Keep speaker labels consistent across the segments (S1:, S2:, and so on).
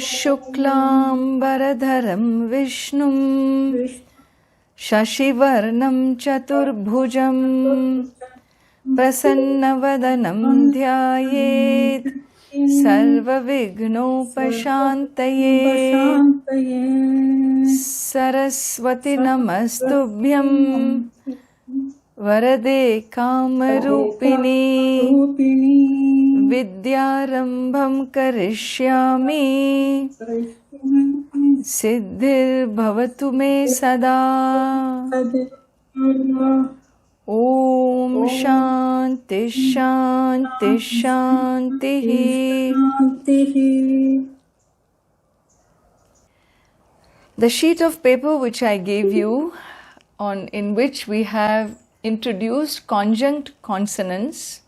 S1: शुक्लाम्बरधरं विष्णुं शशिवर्णं चतुर्भुजं प्रसन्नवदनं ध्यायेत् सर्वविघ्नोपशान्तये। सरस्वती नमस्तुभ्यं वरदे कामरूपिणी विद्यारम्भं करिष्यामि सिद्धिर्भवतु मे सदा। ॐ शान्ति शान्ति शान्तिः। The sheet of paper which I gave you, in which we have introduced conjunct consonants,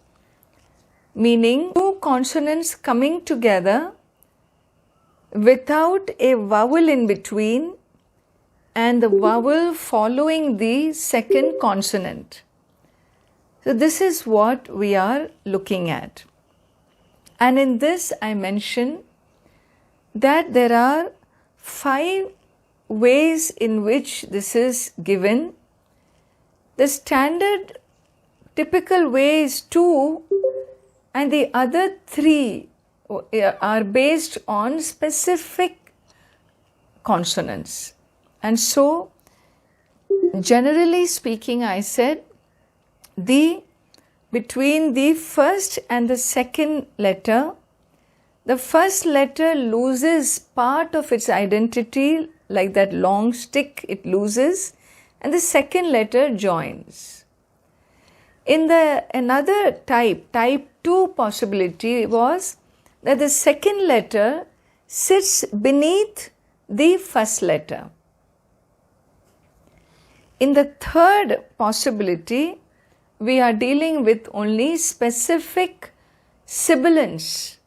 S1: meaning two consonants coming together without a vowel in between and the vowel following the second consonant. So this is what we are looking at. And in this I mention that there are 5 ways in which this is given. The standard typical way is 2, and the other 3 are based on specific consonants. And so, generally speaking, I said, between the first and the second letter, the first letter loses part of its identity, like that long stick it loses, and the second letter joins. In another type 2 possibility was that the second letter sits beneath the first letter. In the third possibility, we are dealing with only specific sibilants.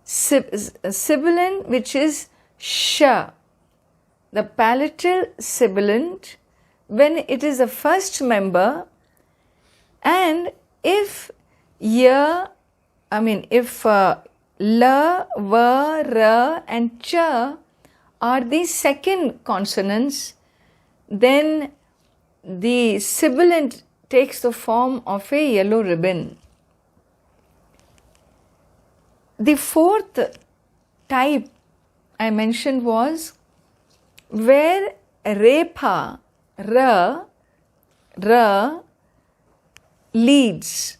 S1: Sibilant, which is sh, the palatal sibilant, when it is the first member, and if la, va, ra and cha are the second consonants, then the sibilant takes the form of a yellow ribbon. The fourth type I mentioned was where repa, ra, leads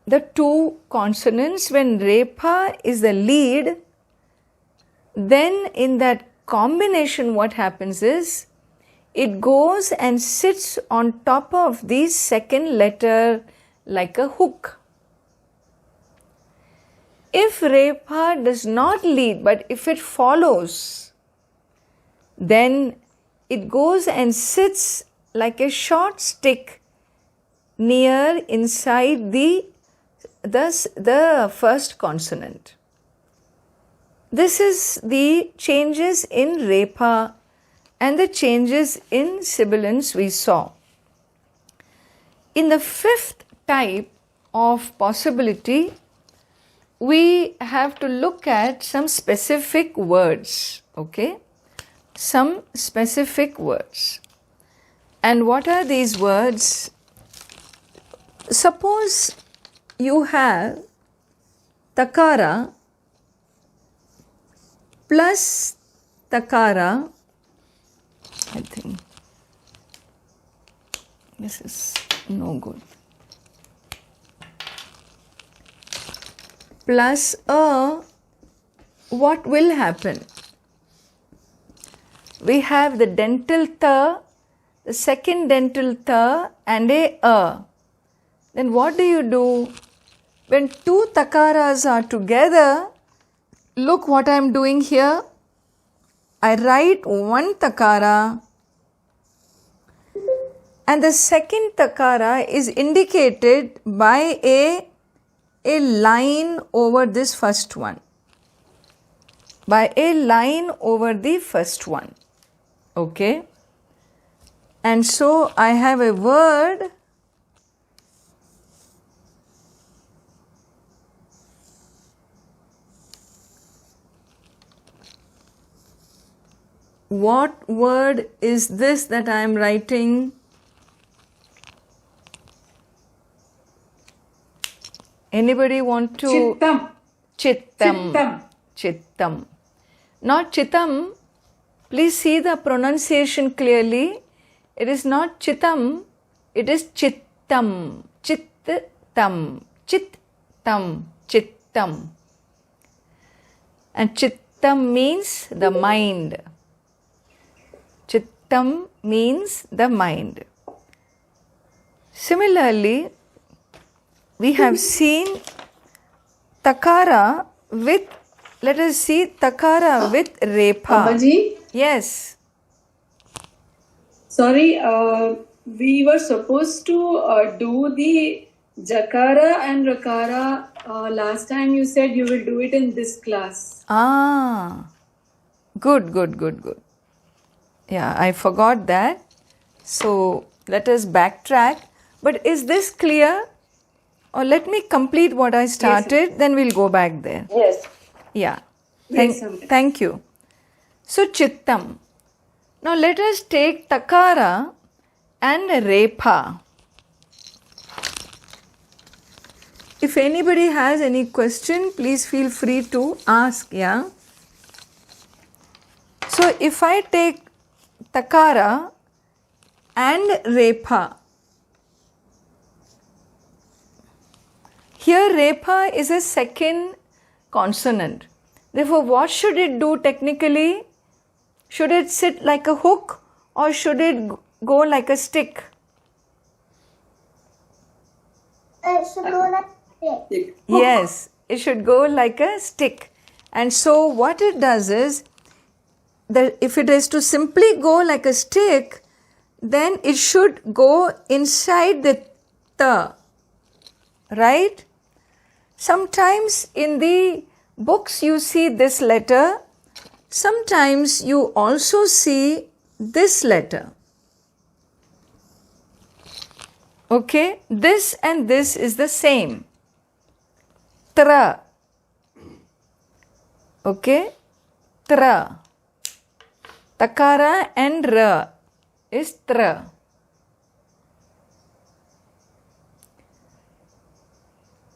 S1: the 2 consonants. When repa is the lead, then in that combination what happens is it goes and sits on top of the second letter like a hook. If repa does not lead, but if it follows, then it goes and sits like a short stick near inside the first consonant. This is the changes in repa and the changes in sibilants we saw. In the 5th type of possibility, we have to look at some specific words, okay? Some specific words. And what are these words? Suppose you have takara plus takara. I think this is no good. Plus a, what will happen? We have the dental ta, the second dental ta and a. Then what do? When 2 takaras are together, look what I am doing here. I write 1 takara and the second takara is indicated by a line over this first one. By a line over the first one. Okay? And so I have a word what word is this that I am writing? Anybody want to?
S2: Chittam.
S1: Chittam. Chittam. Not Chittam. Please see the pronunciation clearly. It is not Chittam. It is Chittam. Chittam. Chittam. Chittam. And Chittam means the mind. Chittam means the mind. Similarly, we have seen takara with, let us see takara with repa.
S2: Ammaji?
S1: Yes.
S2: Sorry, we were supposed to do the Jakara and Rakara. Last time you said you will do it in this class.
S1: Ah, good. Yeah, I forgot that. So let us backtrack. But is this clear? Or let me complete what I started,
S2: Yes,
S1: then we'll go back there.
S2: Yes.
S1: Yeah.
S2: Yes,
S1: Thank you. So, Chittam. Now, let us take Takara and Repa. If anybody has any question, please feel free to ask, yeah? So, if I take Takara and Repa, here Repa is a second consonant. Therefore, what should it do technically? Should it sit like a hook or should it go like a stick?
S3: It should go like this.
S1: Yes, it should go like a stick. And so what it does is, that if it is to simply go like a stick, then it should go inside the ta, right? Sometimes in the books you see this letter, sometimes you also see this letter. Okay, this and this is the same. Tra. Okay, tra. Takara and ra is tra.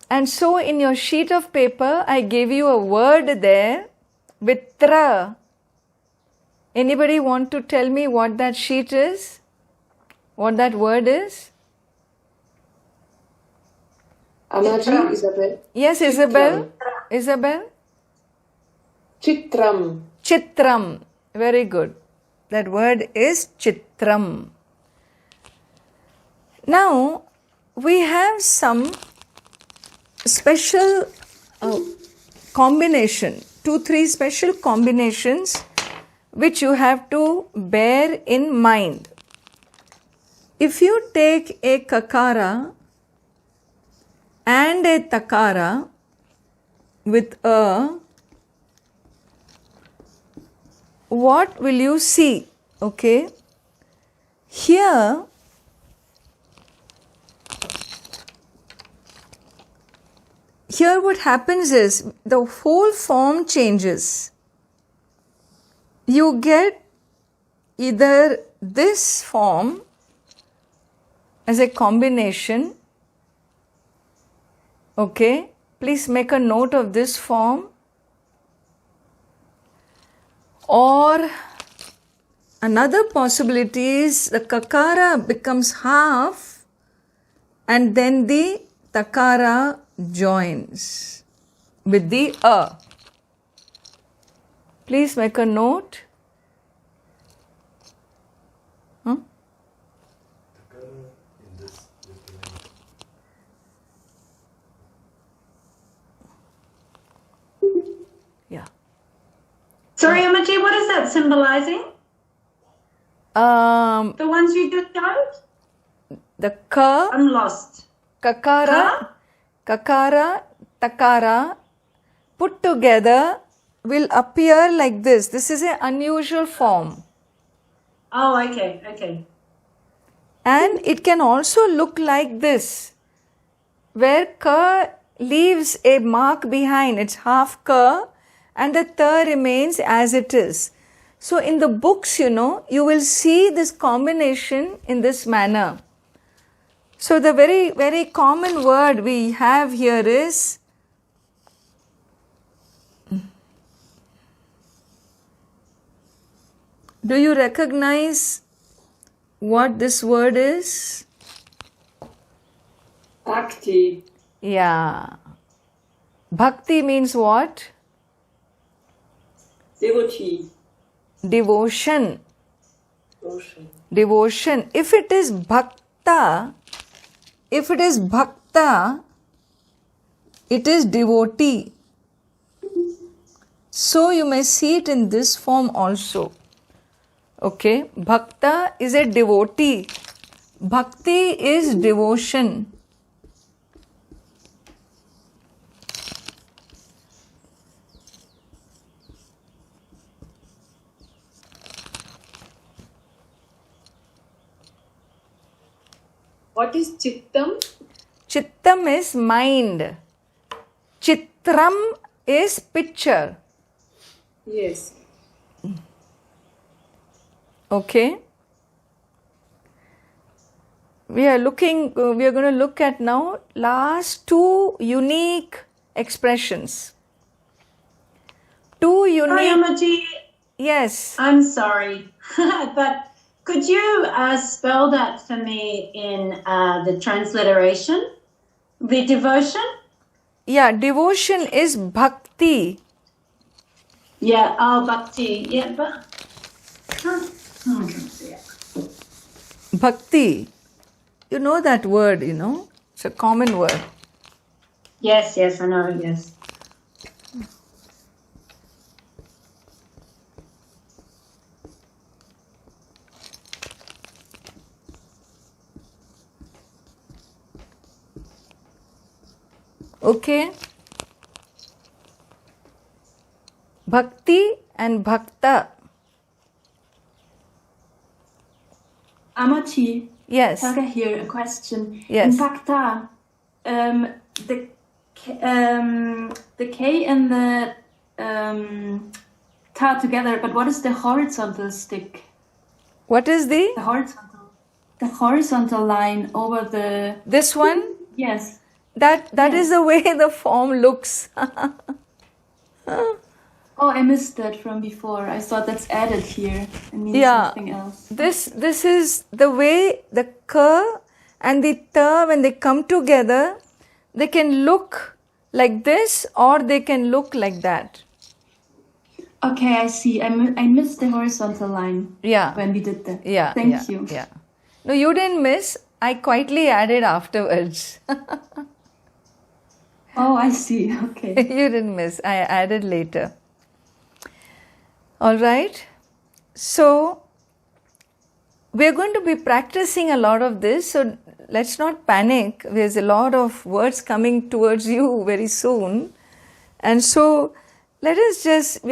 S1: And so in your sheet of paper, I gave you a word there with tra. Anybody want to tell me what that sheet is? What that word is?
S4: Ammaji, Isabel.
S1: Yes, Isabel. Isabel?
S4: Chitram.
S1: Chitram. Very good. That word is Chitram. Now, we have some special combination, 2-3 special combinations which you have to bear in mind. If you take a kakara and a takara with a, what will you see? Okay, here what happens is the whole form changes. You get either this form as a combination. Okay, please make a note of this form. Or another possibility is the kakara becomes half and then the takara joins with the a. Please make a note. Yeah.
S5: Sorry, Ammaji, what is that symbolizing? The ones you just showed?
S1: The ka,
S5: I'm lost.
S1: kakara, kakara, takara put together will appear like this. This is an unusual form.
S5: Oh, okay.
S1: And it can also look like this, where ka leaves a mark behind. It's half ka and the ta remains as it is. So in the books, you will see this combination in this manner. So the very, very common word we have here is do you recognize what this word is?
S4: Bhakti.
S1: Yeah. Bhakti means what?
S4: Devotee.
S1: Devotion.
S4: Ocean.
S1: Devotion. If it is bhakta, it is devotee. So you may see it in this form also. Okay, bhakta is a devotee. Bhakti is devotion.
S2: What is Chittam?
S1: Chittam is mind. Chitram is picture.
S2: Yes.
S1: Okay. We are going to look at now last two unique expressions. Two unique.
S5: Sorry, Ammaji.
S1: Yes.
S5: I'm sorry, but could you spell that for me in the transliteration? The devotion?
S1: Yeah, devotion is bhakti.
S5: Yeah, oh, bhakti. Yeah, but.
S1: Bhakti. You know that word, It's a common word.
S5: Yes, I know, yes.
S1: Okay. Bhakti and bhakta.
S6: Ammaji,
S1: Yes.
S6: Helga here, a question.
S1: Yes.
S6: In bhakta, the K and the ta together, but what is the horizontal stick?
S1: What is
S6: The horizontal line over the
S1: this one?
S6: yes.
S1: That is the way the form looks.
S6: Oh, I missed that from before. I thought that's added here. It means
S1: Yeah.
S6: something else.
S1: This is the way the ka and the ta, when they come together, they can look like this or they can look like that.
S6: Okay, I see. I missed the horizontal line
S1: Yeah.
S6: when we did that.
S1: Yeah.
S6: Thank
S1: yeah,
S6: you.
S1: Yeah. No, you didn't miss. I quietly added afterwards.
S6: Oh, I see. Okay.
S1: You didn't miss. I added later. All right. So we're going to be practicing a lot of this. So let's not panic. There's a lot of words coming towards you very soon. And so we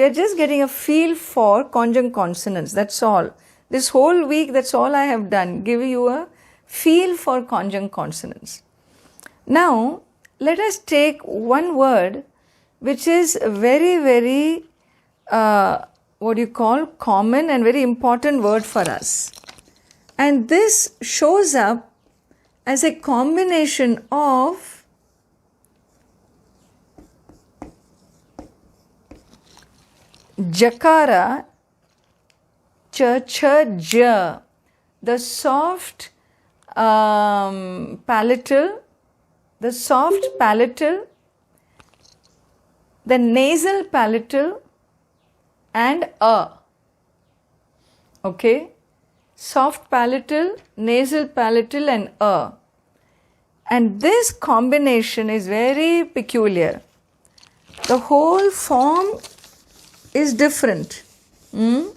S1: are just getting a feel for conjunct consonants. That's all. This whole week, that's all I have done. Give you a feel for conjunct consonants. Now, let us take one word which is very, very, common and very important word for us. And this shows up as a combination of jakara, j, the soft palatal, the nasal palatal, and a. Okay? Soft palatal, nasal palatal, and a. And this combination is very peculiar. The whole form is different. And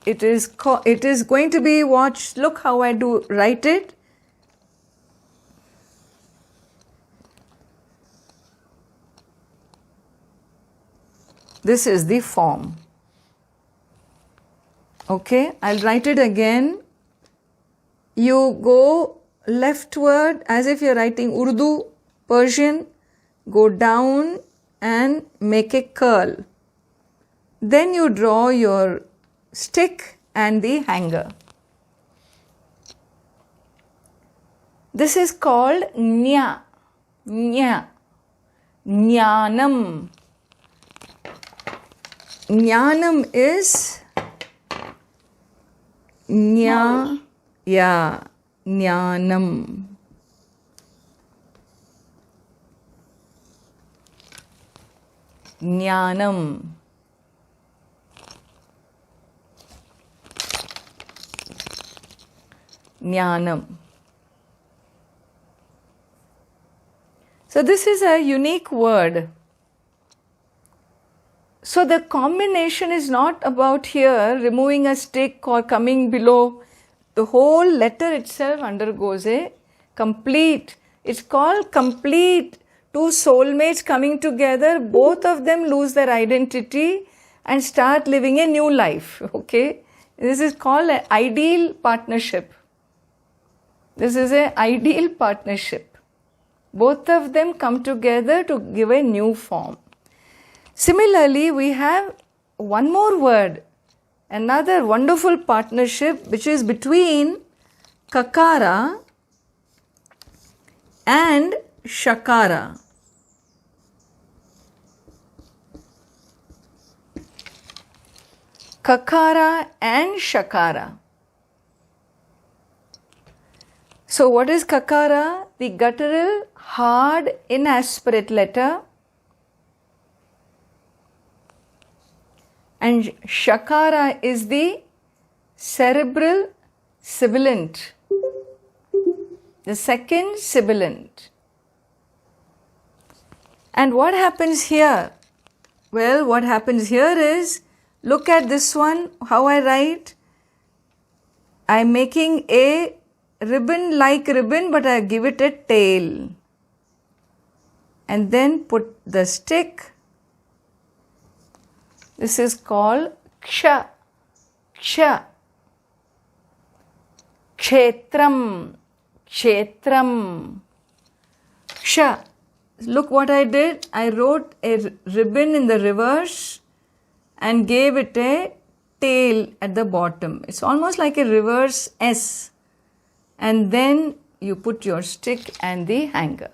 S1: it is going to be, look how I write it. This is the form. Okay, I'll write it again. You go leftward as if you're writing Urdu, Persian, go down and make a curl. Then you draw your stick and the hanger. This is called Nya. Nya. Jnanam. Jnanam is Nya. Yeah. Jnanam. Jnanam. Jnanam. So this is a unique word. So the combination is not about here removing a stick or coming below. The whole letter itself undergoes a complete. It's called complete. Two soulmates coming together, both of them lose their identity and start living a new life. Okay, this is called an ideal partnership. This is an ideal partnership. Both of them come together to give a new form. Similarly, we have one more word, another wonderful partnership which is between kakara and shakara. Kakara and shakara. So what is kakara? The guttural, hard, inaspirate letter. And shakara is the cerebral sibilant. The second sibilant. And what happens here? Well, what happens here is, look at this one, how I write. I am making a ribbon like ribbon, but I give it a tail. And then put the stick. This is called ksha. Ksha. Kshetram. Kshetram. Ksha. Look what I did. I wrote a ribbon in the reverse and gave it a tail at the bottom. It's almost like a reverse S. And then you put your stick and the hanger.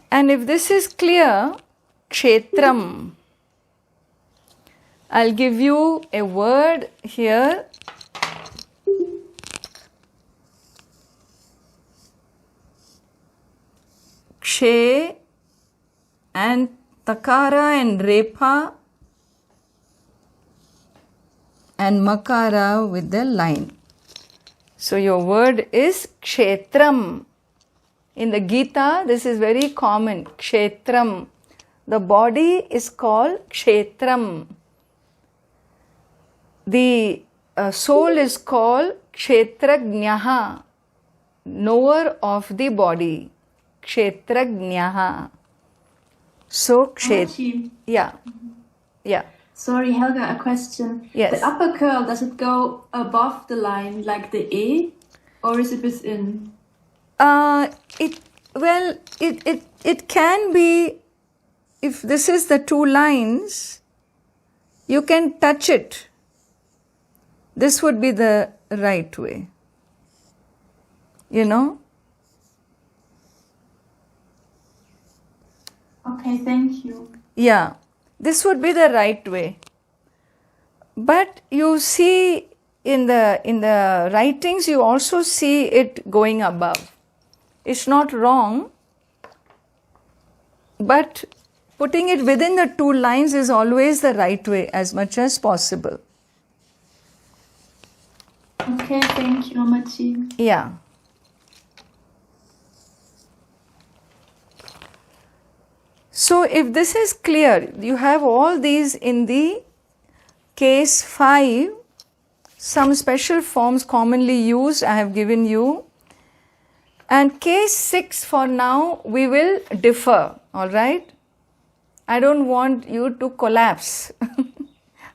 S1: And if this is clear, kshetram. I'll give you a word here. Kshe and takara and repa and makara with the line. So your word is kshetram. In the Gita, this is very common, kshetram. The body is called kshetram. The soul is called kshetrajnaha, knower of the body. Kshetrajnaha. So,
S6: Ammaji.
S1: Yeah. Yeah.
S6: Sorry, Helga, a question.
S1: Yes.
S6: The upper curl, does it go above the line like the E, or is it within?
S1: It can be, if this is the two lines, you can touch it. This would be the right way. You know?
S6: Okay, thank you.
S1: Yeah, this would be the right way. But you see in the writings, you also see it going above. It's not wrong, but putting it within the two lines is always the right way as much as possible.
S6: Okay, thank you, Ammaji.
S1: Yeah. So if this is clear, you have all these in the case 5, some special forms commonly used I have given you. And case 6 for now we will defer, alright? I don't want you to collapse.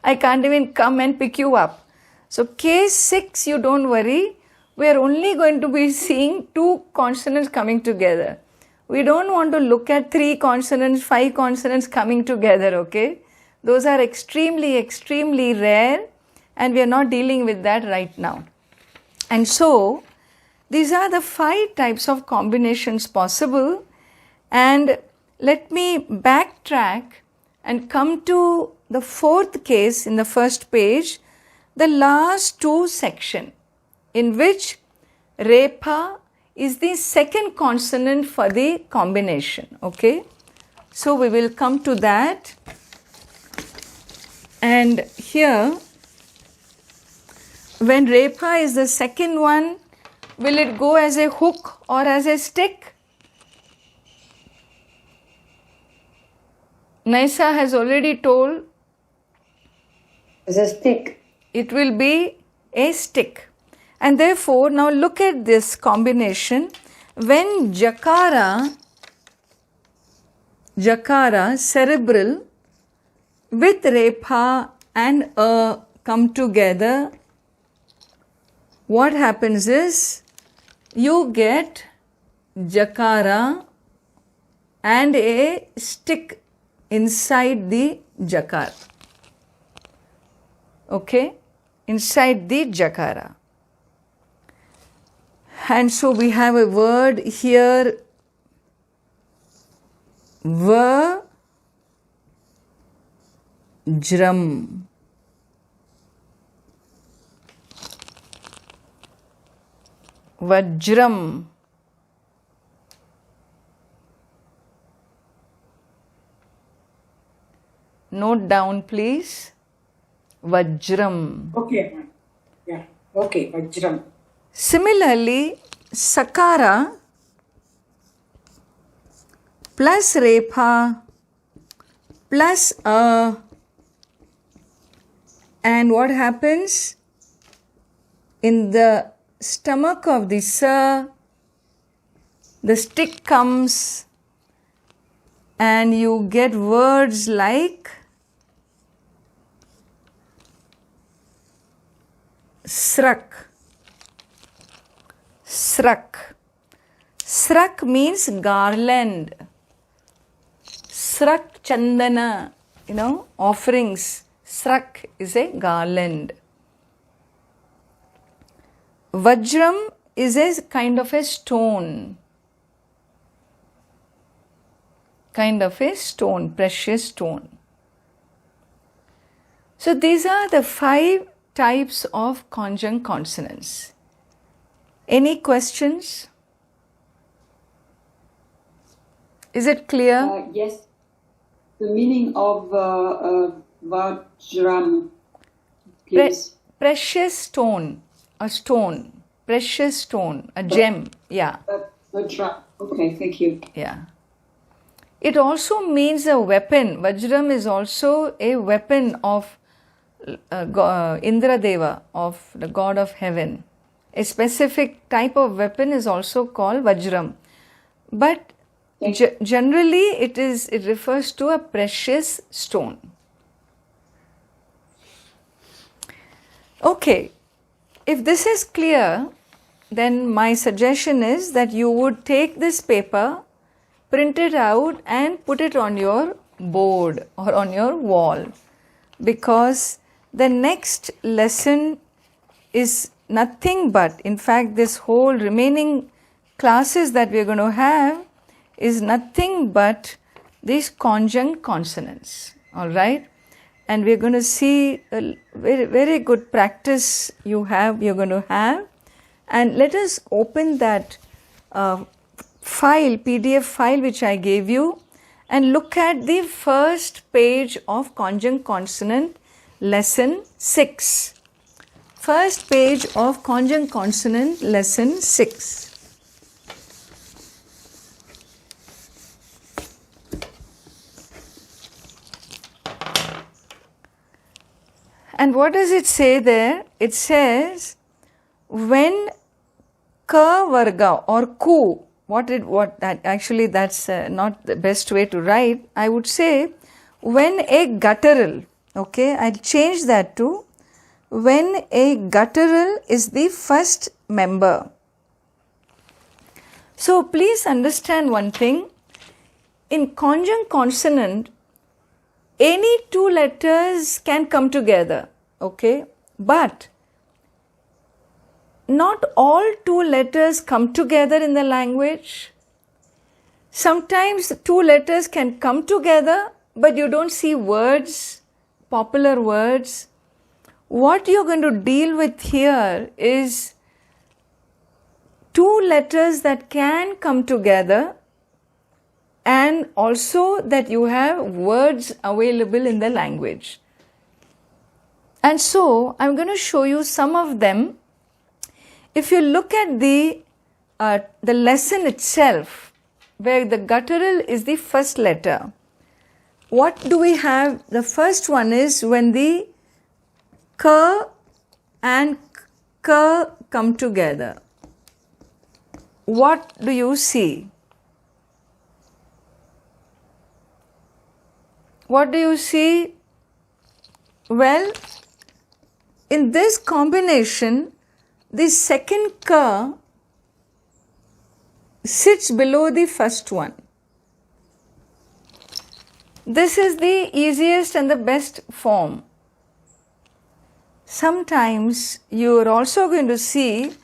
S1: I can't even come and pick you up. So case 6 you don't worry. we are only going to be seeing 2 consonants coming together. We don't want to look at 3 consonants, 5 consonants coming together, okay? Those are extremely, extremely rare, and we are not dealing with that right now. And so, these are the 5 types of combinations possible. And let me backtrack and come to the 4th case in the first page, the last 2 section, in which Repa is the second consonant for the combination, okay? So we will come to that. And here, when Repa is the second one, will it go as a hook or as a stick? Naisa has already told.
S4: As a stick.
S1: It will be a stick. And therefore, now look at this combination. When Jakara, cerebral, with Repa and A come together, what happens is you get Jakara and a stick inside the Jakara. Okay? Inside the Jakara. And so we have a word here, Vajram. Vajram. Note down, please. Vajram.
S4: Okay. Yeah. Okay. Vajram.
S1: Similarly, Sakara plus Repa plus A, and what happens in the stomach of the Sa, the stick comes and you get words like Srak. Srak. Srak means garland. Srak chandana, offerings. Srak is a garland. Vajram is a kind of a stone. Kind of a stone, precious stone. So these are the 5 types of conjunct consonants. Any questions? Is it clear?
S2: Yes. The meaning of Vajram, please.
S1: Precious stone, a stone, precious stone, a gem, yeah.
S2: Vajra. Okay, thank you.
S1: Yeah. It also means a weapon. Vajram is also a weapon of Indra Deva, of the god of heaven. A specific type of weapon is also called Vajram. But generally it refers to a precious stone. Okay, if this is clear, then my suggestion is that you would take this paper, print it out and put it on your board or on your wall, because the next lesson is nothing but, in fact, this whole remaining classes that we are going to have is nothing but these conjunct consonants, all right? And we are going to see a very, very good practice you're going to have. And let us open that PDF file which I gave you, and look at the first page of conjunct consonant lesson 6. First page of conjunct consonant lesson 6. And what does it say there? It says, when ka varga or ku, that's not the best way to write. I would say, when a guttural, okay, I'll change that to, when a guttural is the first member. So please understand one thing. In conjunct consonant, any two letters can come together, okay? But not all two letters come together in the language. Sometimes two letters can come together, but you don't see words, popular words. What you're going to deal with here is two letters that can come together, and also that you have words available in the language. And so I'm going to show you some of them. If you look at the lesson itself, where the guttural is the first letter, what do we have? The first one is when the k and k come together. What do you see? What do you see? Well, in this combination, the second ka sits below the first one. This is the easiest and the best form. Sometimes you are also going to see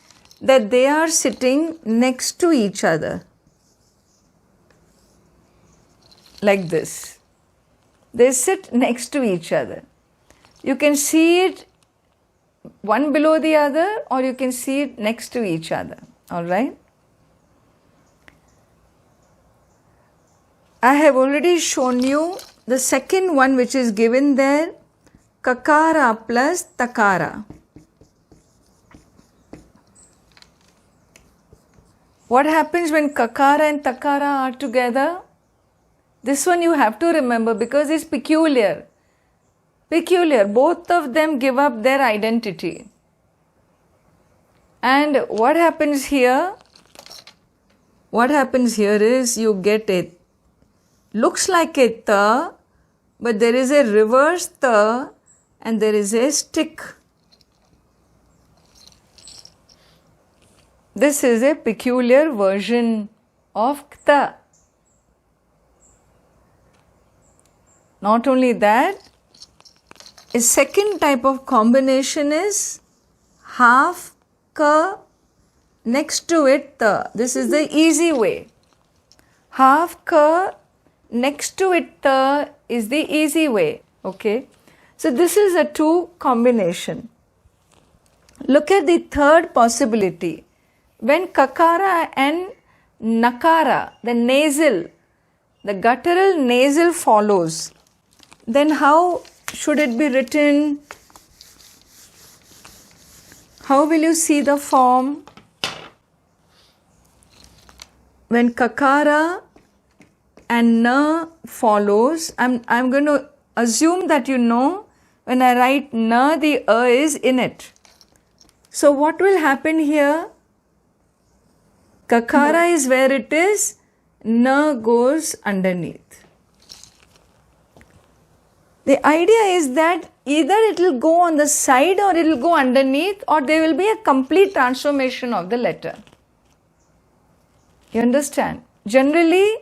S1: that they are sitting next to each other, like this. They sit next to each other. You can see it one below the other, or you can see it next to each other. All right? I have already shown you the second one which is given there, kakara plus takara. What happens when kakara and takara are together? This one you have to remember because it's peculiar. Peculiar. Both of them give up their identity. And what happens here? What happens here is you get a, looks like a ta, but there is a reverse ta and there is a stick. This is a peculiar version of kta. Not only that, a second type of combination is half ka, next to it ta. This is the easy way. Half ka, next to it ta is the easy way. Okay. So this is a two combination. Look at the third possibility. When kakara and nakara, the nasal, the guttural nasal follows, then how should it be written? How will you see the form? When kakara and na follows, I'm going to assume that you know when I write na, the a is in it. So what will happen here? Kakara is where it is, na goes underneath. The idea is that either it will go on the side or it will go underneath, or there will be a complete transformation of the letter. You understand? Generally,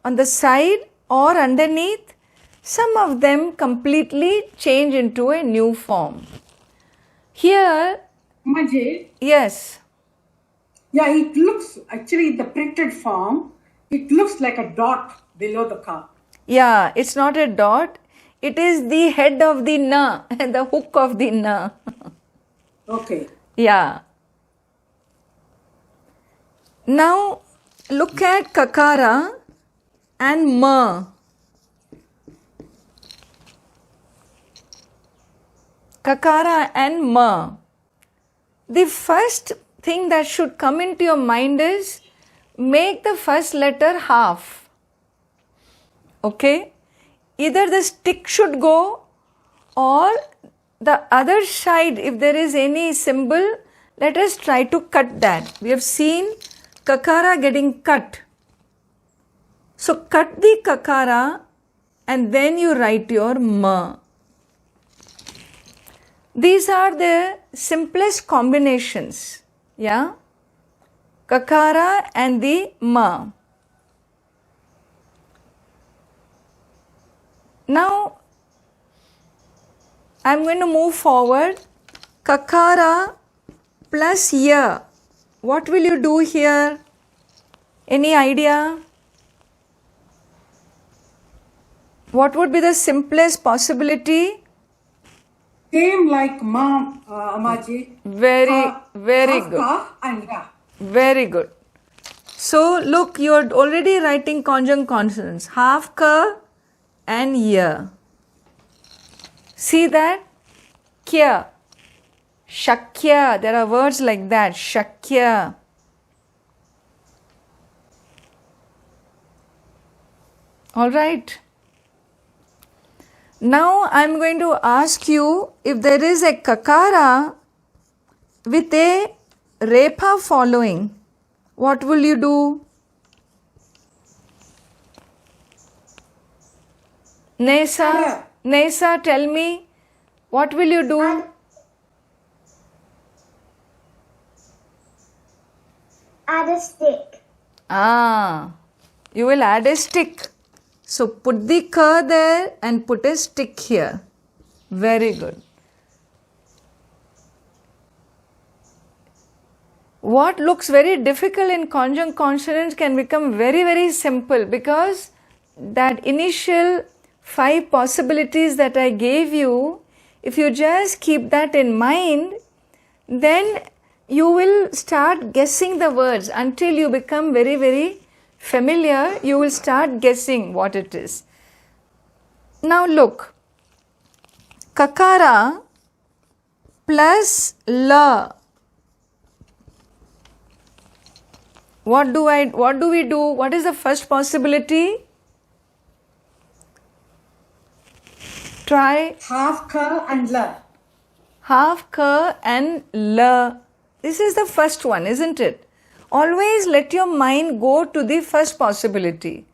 S1: on the side or underneath, some of them completely change into a new form. Here,
S4: Ammaji,
S1: yes.
S4: yeah, it looks, actually the printed form, it looks like a dot below the ka.
S1: Yeah, it's not a dot. It is the head of the na, the hook of the na.
S4: Okay.
S1: Yeah. Now, look at kakara and ma. Kakara and ma. The first thing that should come into your mind is make the first letter half. Okay? Either the stick should go or the other side, if there is any symbol, let us try to cut that. We have seen kakara getting cut. So cut the kakara and then you write your ma. These are the simplest combinations. Yeah? Kakara and the ma. Now, I'm going to move forward. Kakara plus ya. What will you do here? Any idea? What would be the simplest possibility?
S4: Same like mom, Ammaji.
S1: Very
S4: Half
S1: good.
S4: ka and ya.
S1: Very good. So, look, you are already writing conjunct consonants. Half ka and ya. See that? Kya. Shakya. There are words like that. Shakya. All right. Now I am going to ask you, if there is a kakara with a repa following, what will you do? Nesa, tell me, what will you do?
S3: Add a stick.
S1: You will add a stick. So put the ka there and put a stick here. Very good. What looks very difficult in conjunct consonants can become very, very simple, because that initial 5 possibilities that I gave you, if you just keep that in mind, then you will start guessing the words until you become very, very familiar. You will start guessing what it is. Now look, kakara plus la. What do we do? What is the first possibility? Try
S4: Half ka and la.
S1: half ka and la. This is the first one, isn't it? Always let your mind go to the first possibility.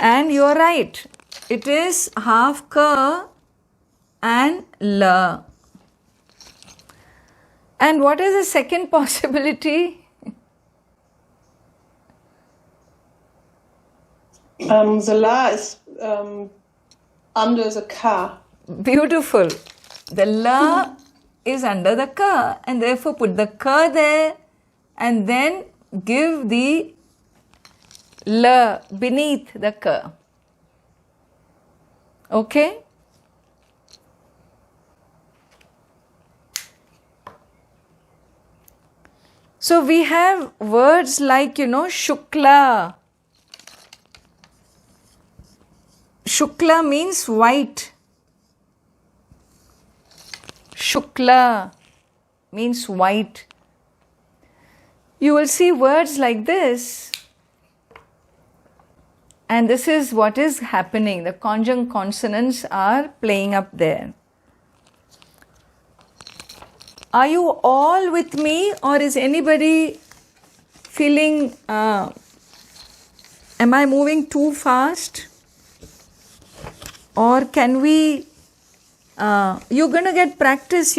S1: And you are right. It is half ka and la. And what is the second possibility?
S7: The la is under the ka.
S1: Beautiful. The la is under the ka, and therefore put the ka there and then give the la beneath the ka. Okay? So we have words like, shukla. Shukla means white. Shukla means white. You will see words like this, and this is what is happening. The conjunct consonants are playing up there. Are you all with me, or is anybody feeling, am I moving too fast? Or can we, you're going to get practice,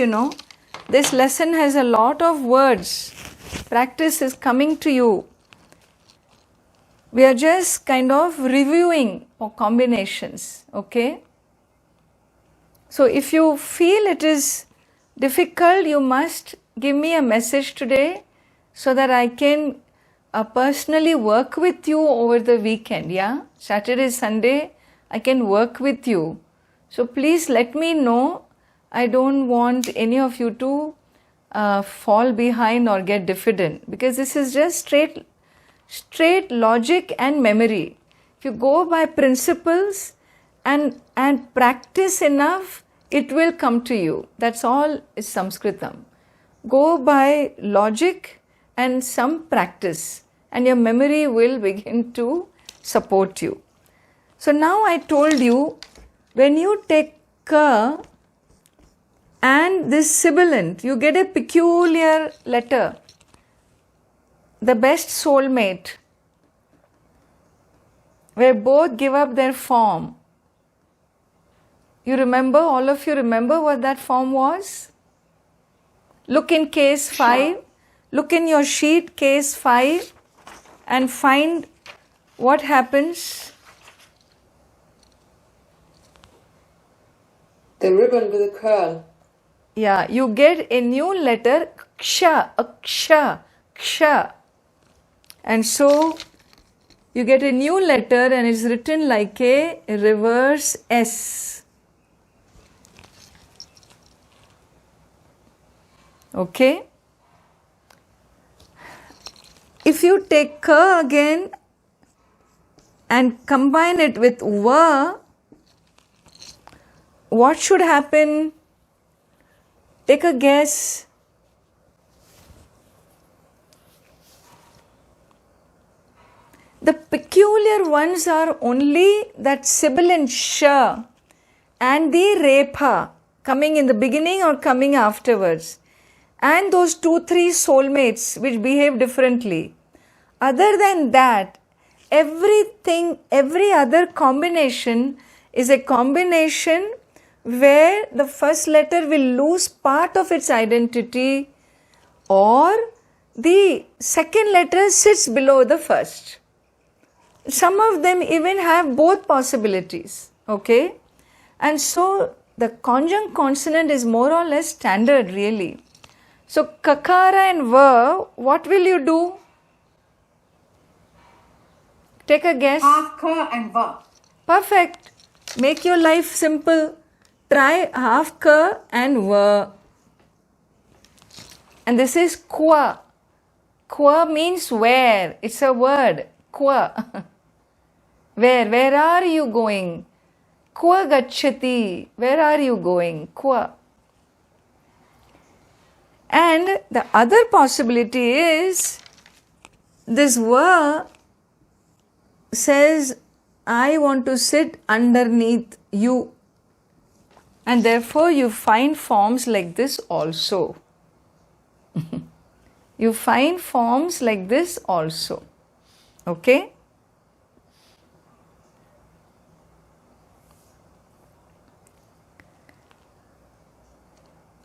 S1: This lesson has a lot of words. Practice is coming to you. We are just kind of reviewing for combinations, okay? So if you feel it is difficult, you must give me a message today so that I can personally work with you over the weekend, yeah? Saturday, Sunday, I can work with you. So please let me know. I don't want any of you to fall behind or get diffident, because this is just straight logic and memory. If you go by principles and practice enough, it will come to you. That's all is Samskritam. Go by logic and some practice, and your memory will begin to support you. So now I told you, when you take ka and this sibilant, you get a peculiar letter, the best soulmate, where both give up their form. You remember, all of you remember what that form was? Look in case 5. look in your sheet, case 5, and find what happens.
S8: The ribbon with a curl.
S1: Yeah, you get a new letter, ksha, aksha, ksha. And so you get a new letter and it's written like a reverse S. Okay? If you take ka again and combine it with va, what should happen? Take a guess. The peculiar ones are only that sibilant sh and the repha coming in the beginning or coming afterwards. And those 2-3 soulmates which behave differently. Other than that, everything, every other combination is a combination where the first letter will lose part of its identity or the second letter sits below the first. Some of them even have both possibilities, okay? And so the conjunct consonant is more or less standard really. So kakara and va, what will you do? Take a guess.
S4: Half ka and va.
S1: Perfect. Make your life simple. Try half ka and va. And this is kwa. Kwa means where. It's a word. Kwa. Where are you going? Kwa gacchati. Where are you going? Kwa. And the other possibility is this va says, I want to sit underneath you. And therefore you find forms like this also. You find forms like this also. Okay?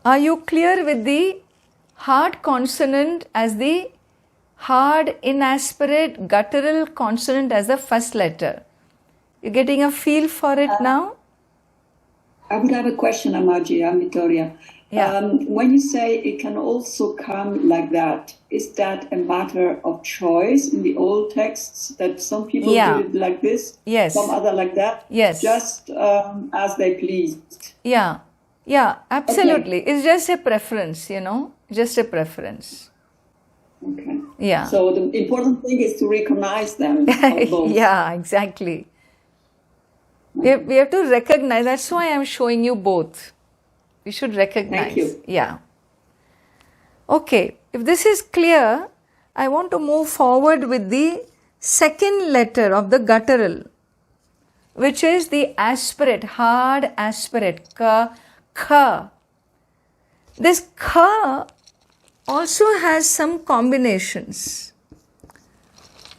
S1: Are you clear with the hard consonant as the hard, inaspirate, guttural consonant as the first letter? You're getting a feel for it now?
S9: I would have a question, Ammaji. I'm Victoria.
S1: Yeah.
S9: When you say it can also come like that, is that a matter of choice in the old texts that some people do it like this,
S1: Yes.
S9: some other like that?
S1: Yes.
S9: Just as they pleased.
S1: Yeah. Yeah, absolutely. Okay. It's just a preference, you know, just a preference.
S9: Okay.
S1: Yeah.
S9: So the important thing is to recognize them. Both.
S1: Yeah, exactly. We have to recognize. That's why I'm showing you both. We should recognize.
S9: Thank you.
S1: Yeah. Okay. If this is clear, I want to move forward with the second letter of the guttural, which is the aspirate, hard aspirate, ka, kha. This kha also has some combinations.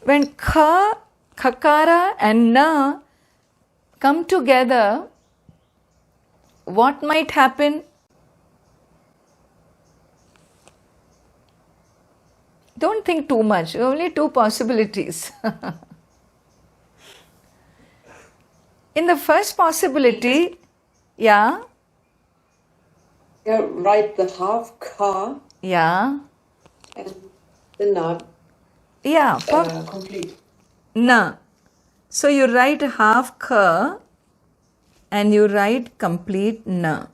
S1: When kha, khakara and na come together, what might happen? Don't think too much, only two possibilities. In the first possibility, yeah.
S8: Yeah, write the half ka
S1: Yeah.
S8: and the na
S1: Yeah.
S8: complete.
S1: Na. So you write half ka and you write complete na.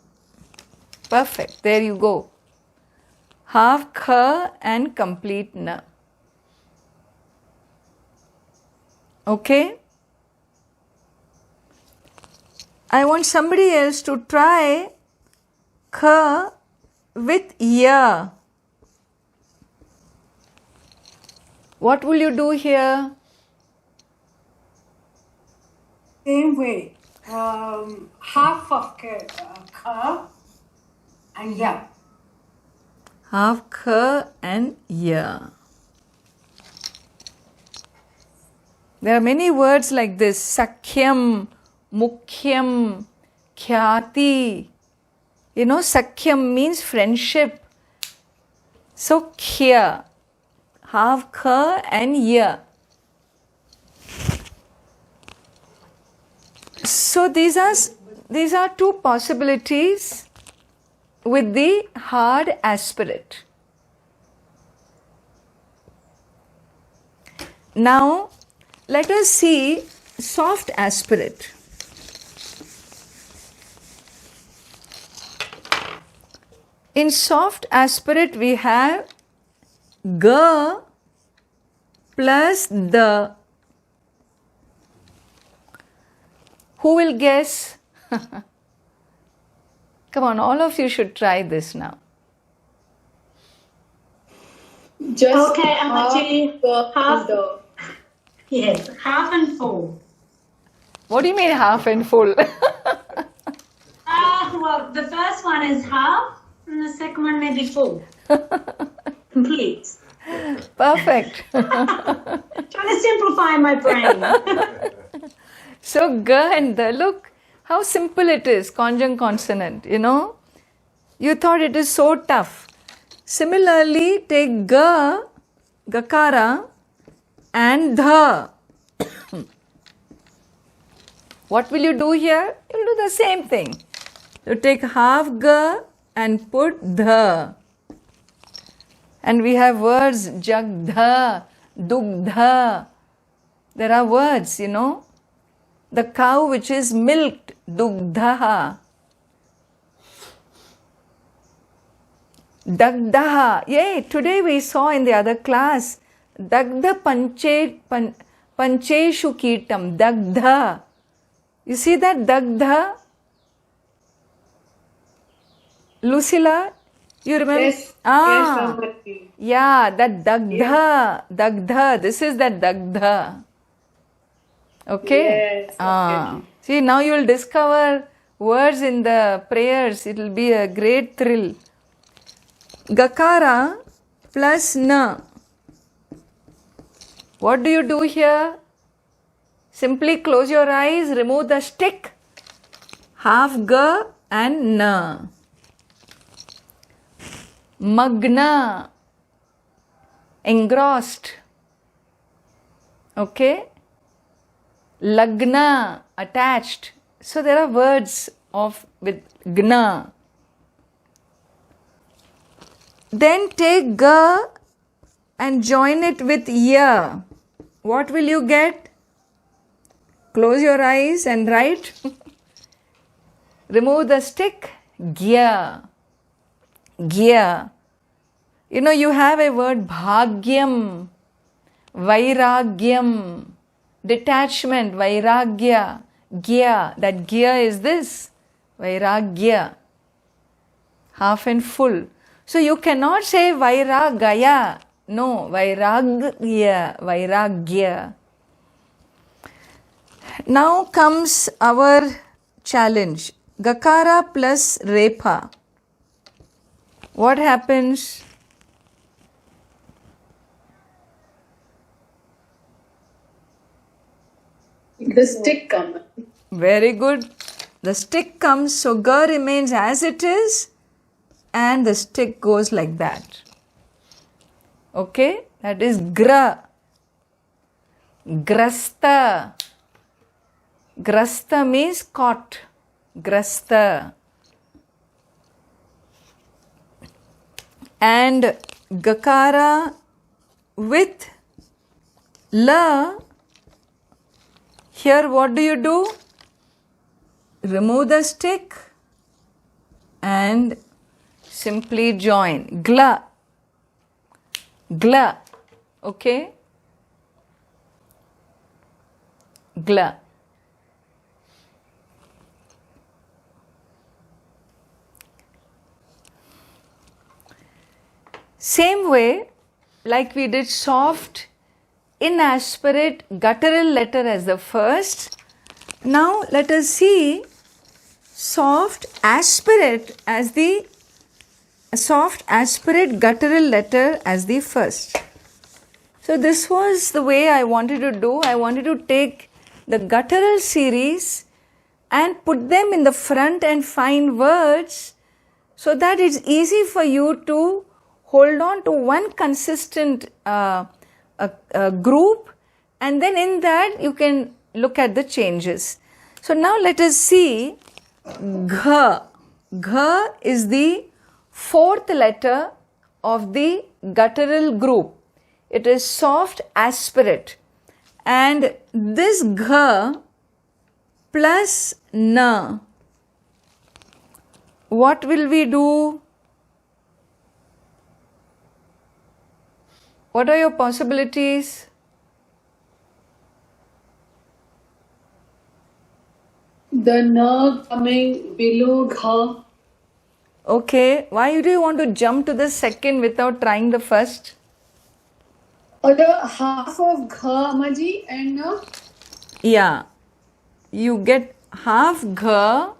S1: Perfect. There you go. Half ka and complete na. Okay? I want somebody else to try ka with ya. What will you do here?
S4: Same way. Half of ka and ya.
S1: Half ka and ya. There are many words like this. Sakhyam, mukhyam, khyati. You know, sakhyam means friendship. So here, half kha and ya. So these are two possibilities with the hard aspirate. Now let us see soft aspirate. In soft aspirate we have g plus the. Who will guess? Come on, all of you should try this now.
S2: Just
S5: Okay, Ammaji, half.
S2: the.
S5: Yes, half and full.
S1: What do you mean half and full?
S5: Well, the first one is half, and the second one may be full. Complete.
S1: Perfect.
S5: Trying to simplify my brain.
S1: So g and the, look how simple it is, conjunct consonant, you know. You thought it is so tough. Similarly, take g, gakara and dha. What will you do here? You will do the same thing. You take half g and put dha. And we have words jagdha, dugdha. There are words, you know. The cow which is milked, dugdha. Dagdaha. Yay, today we saw in the other class, dagdha pancheshu kitam, dagdha. You see that dagdha? Lucilla, you remember?
S2: Yes.
S1: Ah,
S2: Yes,
S1: yeah, that dagdha, dagdha. This is that dagdha. Okay?
S2: Yes,
S1: See, now you will discover words in the prayers. It will be a great thrill. Gakara plus na. What do you do here? Simply close your eyes, remove the stick. Half ga and na. Magna. Engrossed. Okay? Lagna, attached. So there are words with gna. Then take ga and join it with ya. What will you get? Close your eyes and write. Remove the stick. Gya. Gya. You know, you have a word bhagyam, vairagyam. Detachment, vairagya, gya. That gya is this, vairagya. Half and full. So you cannot say vairagaya. No, vairagya, vairagya. Now comes our challenge. Gakara plus repa. What happens?
S2: The stick comes.
S1: Very good. The stick comes, so ga remains as it is and the stick goes like that. Okay? That is gra. Grasta. Grasta means caught. Grasta. And gakara with la. Here what do? Remove the stick and simply join. Gla. Gla. Okay? Gla. Same way, like we did soft, inaspirate, guttural letter as the first. Now let us see soft aspirate guttural letter as the first. So this was the way I wanted to do. I wanted to take the guttural series and put them in the front and find words so that it's easy for you to hold on to one consistent group, and then in that you can look at the changes. So now let us see Gha. Gha is the fourth letter of the guttural group. It is soft aspirate, and this Gha plus Na, what will we do? What are your possibilities?
S2: The na coming below gha.
S1: Okay, why do you want to jump to the second without trying the first?
S2: Or the half of gha, Ammaji, and na.
S1: Yeah, you get half Gha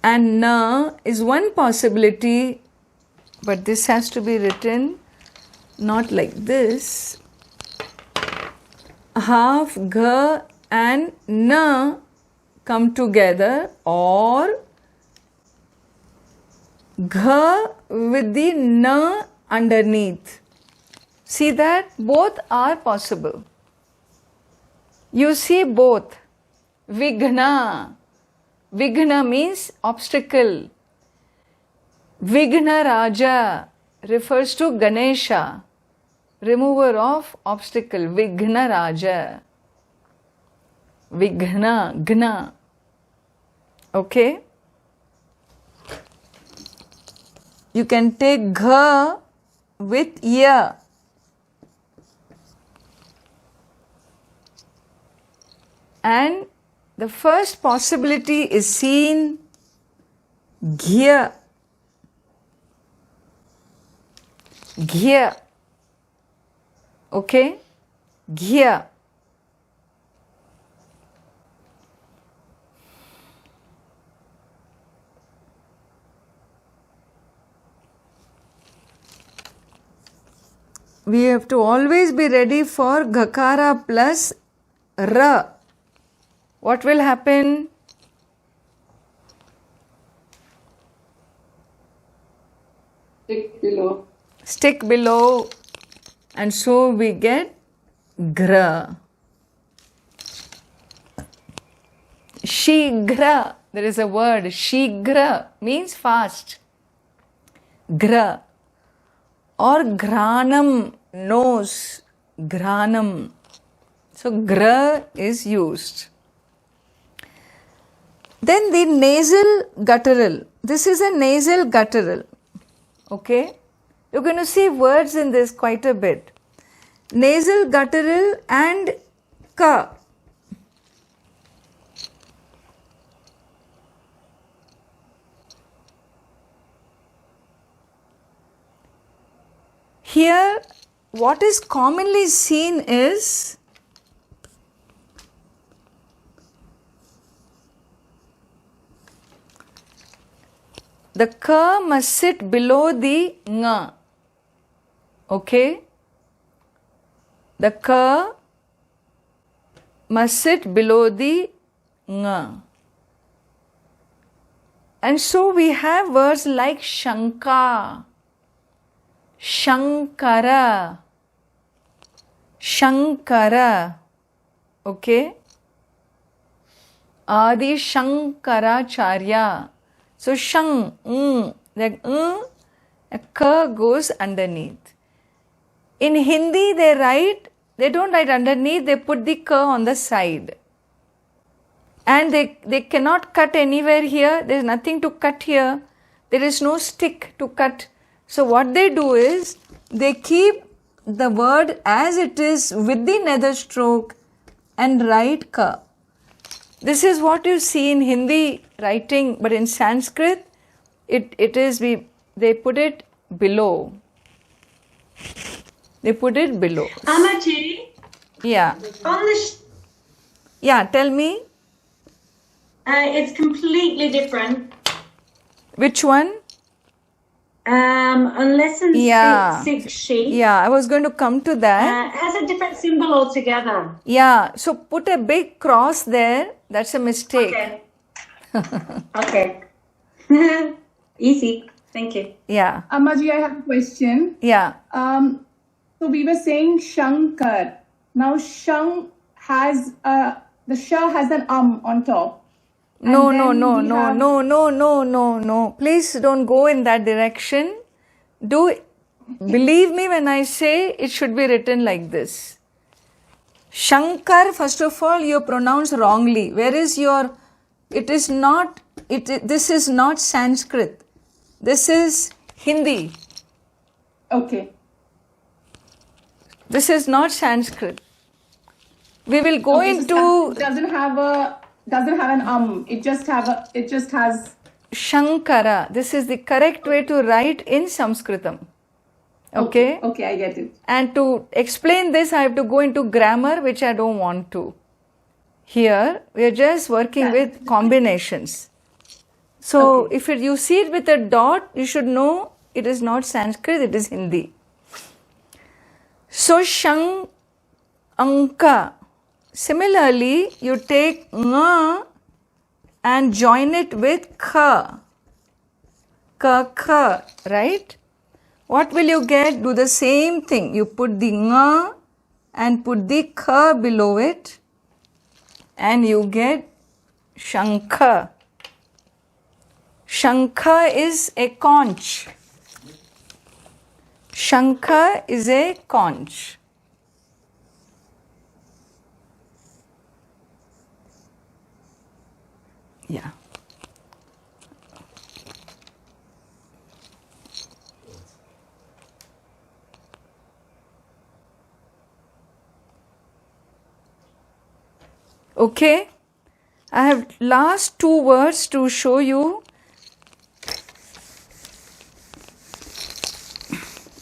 S1: and Na is one possibility, but this has to be written not like this. Half Gha and Na come together, or Gha with the Na underneath. See that? Both are possible. You see both. Vighna. Vighna means obstacle. Vighna Raja refers to Ganesha, remover of obstacle. Vighna Raja. Vighna, Gna. Okay? You can take Gha with Ya. And the first possibility is seen Ghya. Ghya. Okay? Ghya. We have to always be ready for Ghakara plus Ra. What will happen?
S8: Stick below.
S1: Stick below, and so we get Gra. Shigra. There is a word. Shigra means fast. Gra. Or Granam, nose. Granam. So Gra is used. Then the nasal guttural. This is a nasal guttural. Okay? You're going to see words in this quite a bit. Nasal guttural and Ka. Here, what is commonly seen is the Ka must sit below the Nga. Okay? The Ka must sit below the Nga. And so we have words like Shanka, Shankara, Shankara. Okay? Adi Shankaracharya. So Shang, like a Ka goes underneath. In Hindi they don't write underneath, they put the Ka on the side. And they cannot cut anywhere here, there is nothing to cut here, there is no stick to cut. So what they do is, they keep the word as it is with the nether stroke and write Ka. This is what you see in Hindi writing, but in Sanskrit, they put it below. They put it below.
S5: Ammaji,
S1: Yeah.
S5: on the
S1: Yeah, tell me.
S5: it's completely different.
S1: Which one?
S5: On lesson
S1: Yeah.
S5: 6 sheet,
S1: Yeah, I was going to come to that.
S5: has a different symbol altogether.
S1: Yeah, so put a big cross there. That's a mistake.
S5: Okay. Okay. Easy. Thank you.
S1: Yeah,
S10: Ammaji, I have a question.
S1: yeah.
S10: So we were saying Shankar. Now Shang has the Sha has an on top.
S1: No,
S10: And
S1: no,
S10: then
S1: no,
S10: we
S1: no,
S10: have-
S1: no, no, no, no, no. Please don't go in that direction. Believe me when I say it should be written like this. Shankar, first of all, you pronounce wrongly. Where is your, it is not, this is not Sanskrit. This is Hindi.
S10: Okay.
S1: This is not Sanskrit. We will go
S10: Okay, so
S1: into
S10: doesn't have an It just has
S1: Shankara. This is the correct way to write in Samskritam. Okay?
S10: Okay, I get it.
S1: And to explain this, I have to go into grammar, which I don't want to. Here, we are just working with combinations. So, if you see it with a dot, you should know it is not Sanskrit, it is Hindi. So, Shang, Anka. Similarly, you take Nga and join it with Kha. Kha, right? What will you get? Do the same thing. You put the Nga and put the Kha below it and you get Shankha. Shankha is a conch. Shankha is a conch. Yeah. Okay, I have last two words to show you.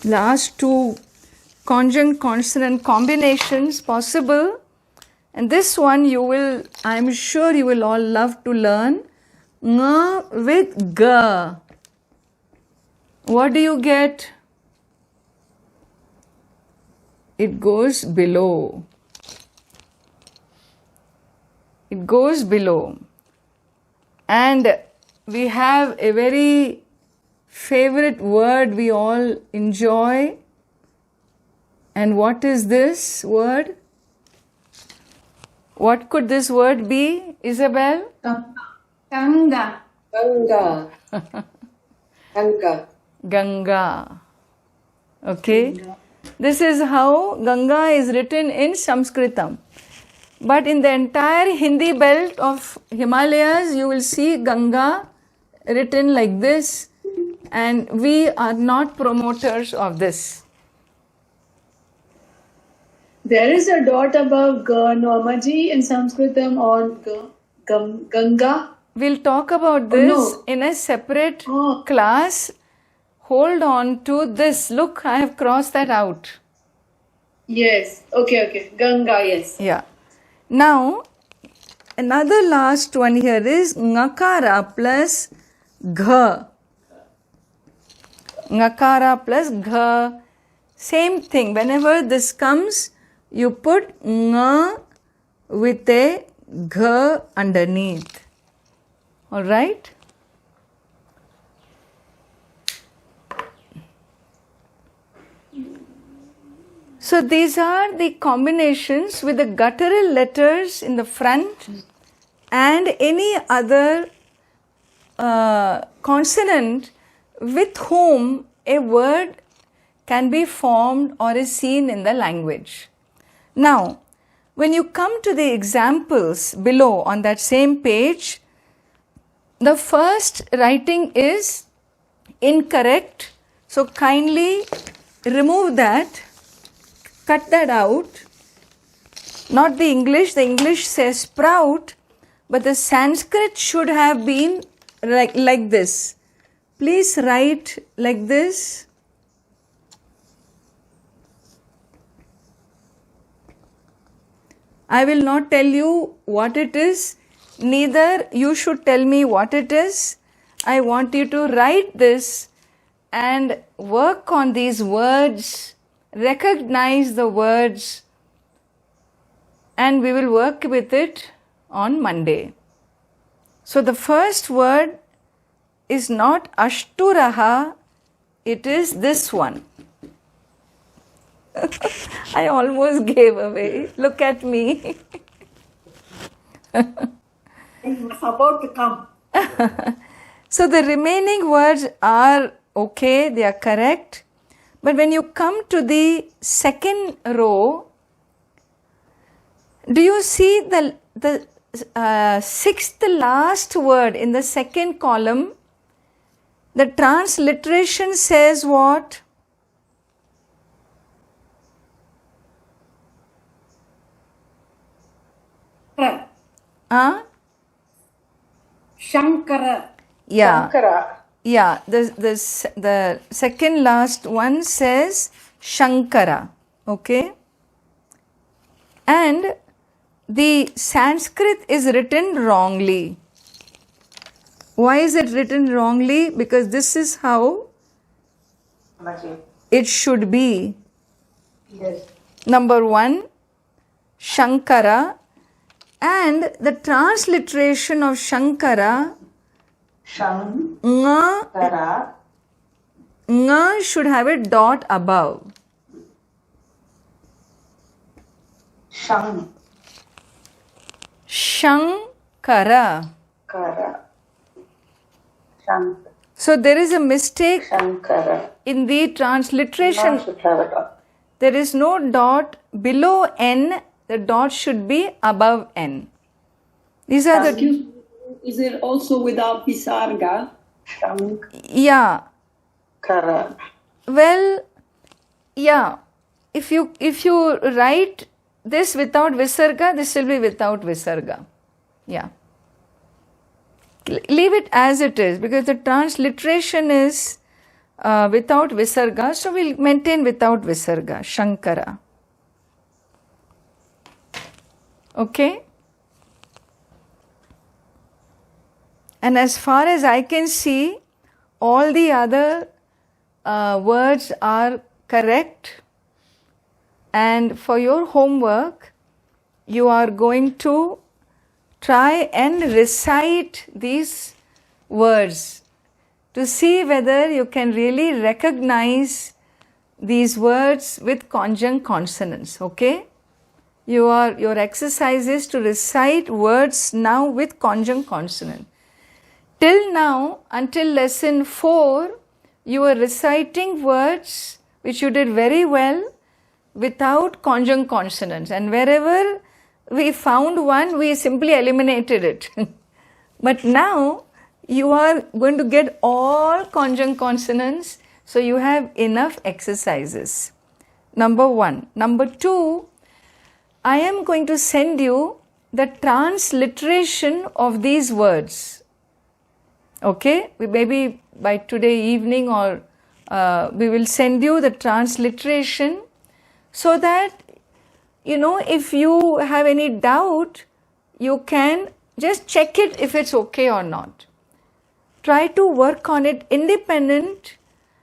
S1: Last two conjunct consonant combinations possible. And this one you will, I'm sure you will all love to learn. Nga with ga. What do you get? It goes below. It goes below. And we have a very favorite word we all enjoy. And what is this word? What could this word be, Isabel?
S10: Ganga.
S8: Ganga. Ganga.
S1: Ganga. Okay. This is how Ganga is written in Samskritam. But in the entire Hindi belt of Himalayas, you will see Ganga written like this, and we are not promoters of this.
S2: There is a dot above Ga, no, Ammaji in Samskritam on Ganga.
S1: We'll talk about this
S2: no.
S1: in a separate class. Hold on to this. Look, I have crossed that out.
S2: Yes. Okay. Ganga, yes.
S1: Yeah. Now, another last one here is Ngakara plus Gha. Ngakara plus Gha. Same thing. Whenever this comes, you put Nga with a Gha underneath. Alright? So these are the combinations with the guttural letters in the front and any other consonant with whom a word can be formed or is seen in the language. Now, when you come to the examples below on that same page, the first writing is incorrect. So kindly remove that. Cut that out. Not the English says sprout, but the Sanskrit should have been like this. Please write like this. I will not tell you what it is, neither you should tell me what it is. I want you to write this and work on these words. Recognize the words, and we will work with it on Monday. So the first word is not Ashturaha, it is this one. I almost gave away. Look at me.
S4: It was about to come.
S1: So the remaining words are okay, they are correct. But when you come to the second row, do you see the sixth last word in the second column? The transliteration says what?
S4: Shankara.
S1: Yeah.
S7: Shankara.
S1: Yeah, the second last one says Shankara, okay? And the Sanskrit is written wrongly. Why is it written wrongly? Because this is how it should be.
S7: Yes.
S1: Number 1, Shankara, and the transliteration of Shankara,
S7: Shankara.
S1: Nga should have a dot above.
S7: Shankara.
S1: Shankara. So there is a mistake
S7: Shankara.
S1: in the transliteration.
S7: Now should have a dot.
S1: There is no dot below N, the dot should be above N. These are the...
S9: Excuse me, is it also without visarga?
S1: Yeah.
S7: Shankara.
S1: Well, yeah. If you write this without visarga, this will be without visarga. Yeah. Leave it as it is because the transliteration is without visarga, so we'll maintain without visarga, Shankara. Okay? And as far as I can see, all the other words are correct. And for your homework, you are going to try and recite these words to see whether you can really recognize these words with conjunct consonants, okay? Your exercise is to recite words now with conjunct consonant. Till now, until lesson 4, you were reciting words which you did very well without conjunct consonants, and wherever we found one, we simply eliminated it. But now you are going to get all conjunct consonants, so you have enough exercises. Number 1. Number 2, I am going to send you the transliteration of these words. Okay? Maybe by today evening or we will send you the transliteration so that, if you have any doubt, you can just check it if it's okay or not. Try to work on it independent,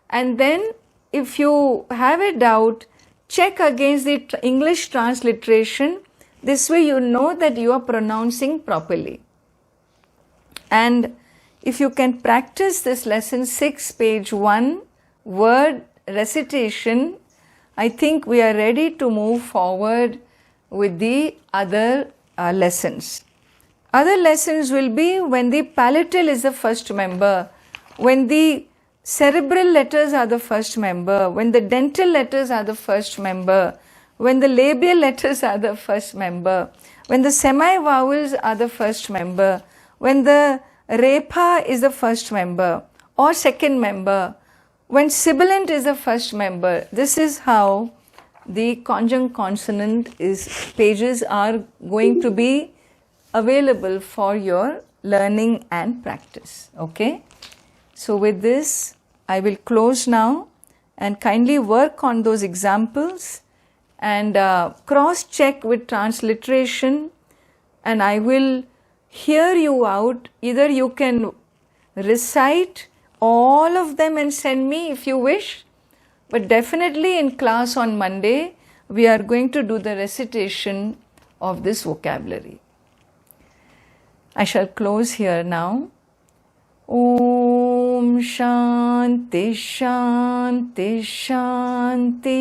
S1: and then if you have a doubt, check against the English transliteration. This way you know that you are pronouncing properly. And if you can practice this lesson 6, page 1, word recitation, I think we are ready to move forward with the other lessons. Other lessons will be when the palatal is the first member, when the cerebral letters are the first member, when the dental letters are the first member, when the labial letters are the first member, when the semi-vowels are the first member, when the Repa is the first member or second member, when sibilant is the first member. This is how the conjunct consonant pages are going to be available for your learning and practice. Okay? So with this, I will close now and kindly work on those examples and cross-check with transliteration, and I will hear you out. Either you can recite all of them and send me if you wish, but definitely in class on Monday, we are going to do the recitation of this vocabulary. I shall close here now. Om Om Shanti Shanti Shanti.